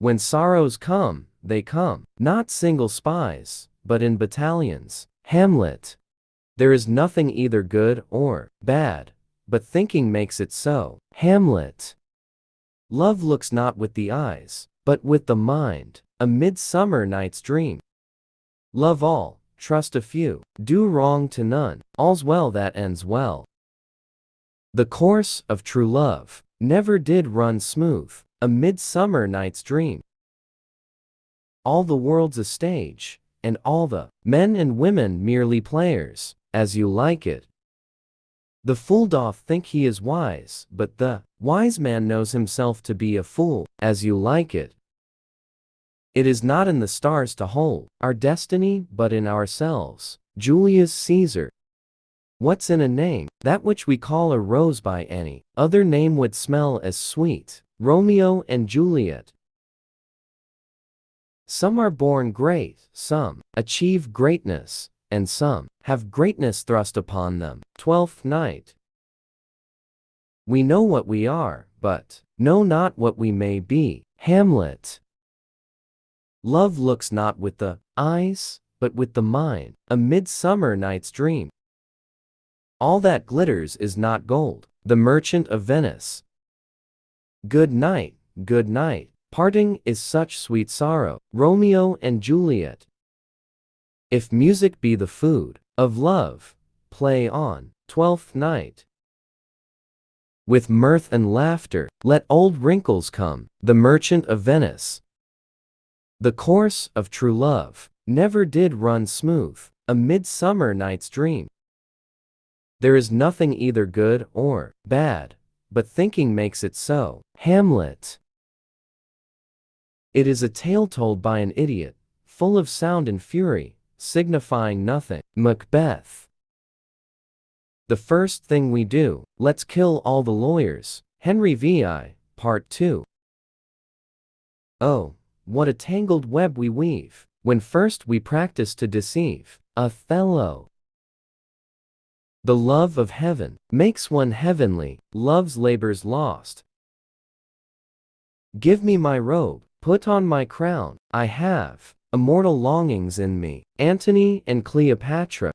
When sorrows come, they come, not single spies, but in battalions. Hamlet. There is nothing either good or bad, but thinking makes it so. Hamlet. Love looks not with the eyes, but with the mind. A Midsummer Night's Dream. Love all, trust a few, do wrong to none, all's well that ends well. The course of true love never did run smooth. A Midsummer Night's Dream. All the world's a stage, and all the men and women merely players, as you like it. The fool doth think he is wise, but the wise man knows himself to be a fool, as you like it. It is not in the stars to hold our destiny, but in ourselves. Julius Caesar. What's in a name? That which we call a rose by any other name would smell as sweet. Romeo and Juliet. Some are born great, some achieve greatness, and some have greatness thrust upon them. Twelfth Night. We know what we are, but know not what we may be. Hamlet. Love looks not with the eyes, but with the mind. A Midsummer Night's Dream. All that glitters is not gold. The Merchant of Venice. Good night, good night. Parting is such sweet sorrow. Romeo and Juliet. If music be the food of love, play on. Twelfth Night. With mirth and laughter, let old wrinkles come. The Merchant of Venice. The course of true love never did run smooth. A Midsummer Night's Dream. There is nothing either good or bad, but thinking makes it so. Hamlet. It is a tale told by an idiot, full of sound and fury, signifying nothing. Macbeth. The first thing we do, let's kill all the lawyers. Henry VI, Part 2. Oh, what a tangled web we weave, when first we practice to deceive. Othello. The love of heaven makes one heavenly, love's labors lost. Give me my robe, put on my crown, I have immortal longings in me. Antony and Cleopatra.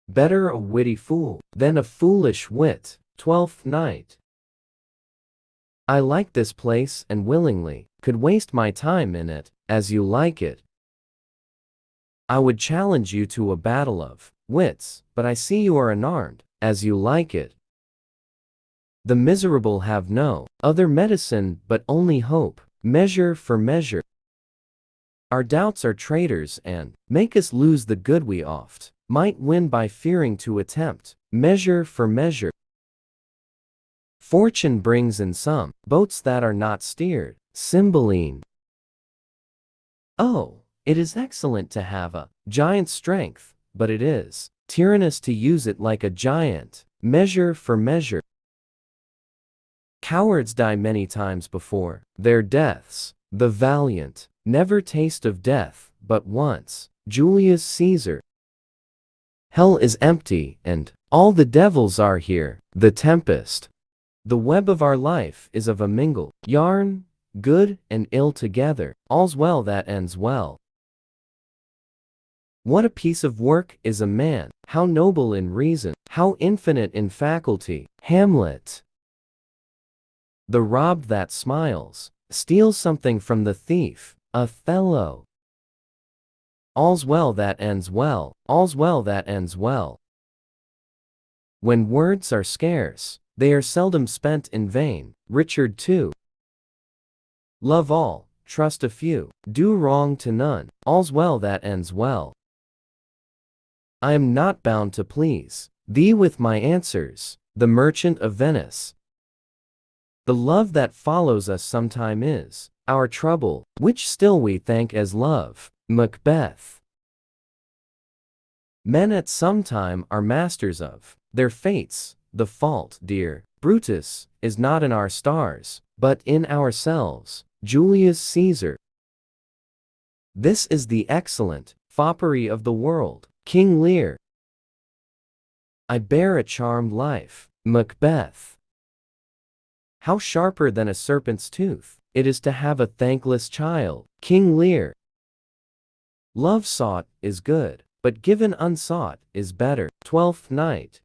Better a witty fool than a foolish wit. Twelfth Night. I like this place and willingly could waste my time in it, as you like it. I would challenge you to a battle of wits, but I see you are unarmed, as you like it. The miserable have no other medicine but only hope. Measure for measure. Our doubts are traitors and make us lose the good we oft might win by fearing to attempt. Measure for measure. Fortune brings in some boats that are not steered. Cymbeline. Oh, it is excellent to have a giant's strength, but it is tyrannous to use it like a giant. Measure for measure. Cowards die many times before their deaths. The valiant never taste of death but once. Julius Caesar. Hell is empty, and all the devils are here. The Tempest. The web of our life is of a mingled yarn, good and ill together. All's well that ends well. What a piece of work is a man, how noble in reason, how infinite in faculty. Hamlet. The robbed that smiles steals something from the thief. Othello. All's well that ends well, all's well that ends well. When words are scarce, they are seldom spent in vain. Richard II. Love all, trust a few, do wrong to none, all's well that ends well. I am not bound to please thee with my answers. The Merchant of Venice. The love that follows us sometime is our trouble, which still we thank as love. Macbeth. Men at some time are masters of their fates. The fault, dear Brutus, is not in our stars, but in ourselves. Julius Caesar. This is the excellent foppery of the world. King Lear. I bear a charmed life. Macbeth. How sharper than a serpent's tooth It is to have a thankless child. King Lear. Love sought is good, but given unsought is better. Twelfth Night.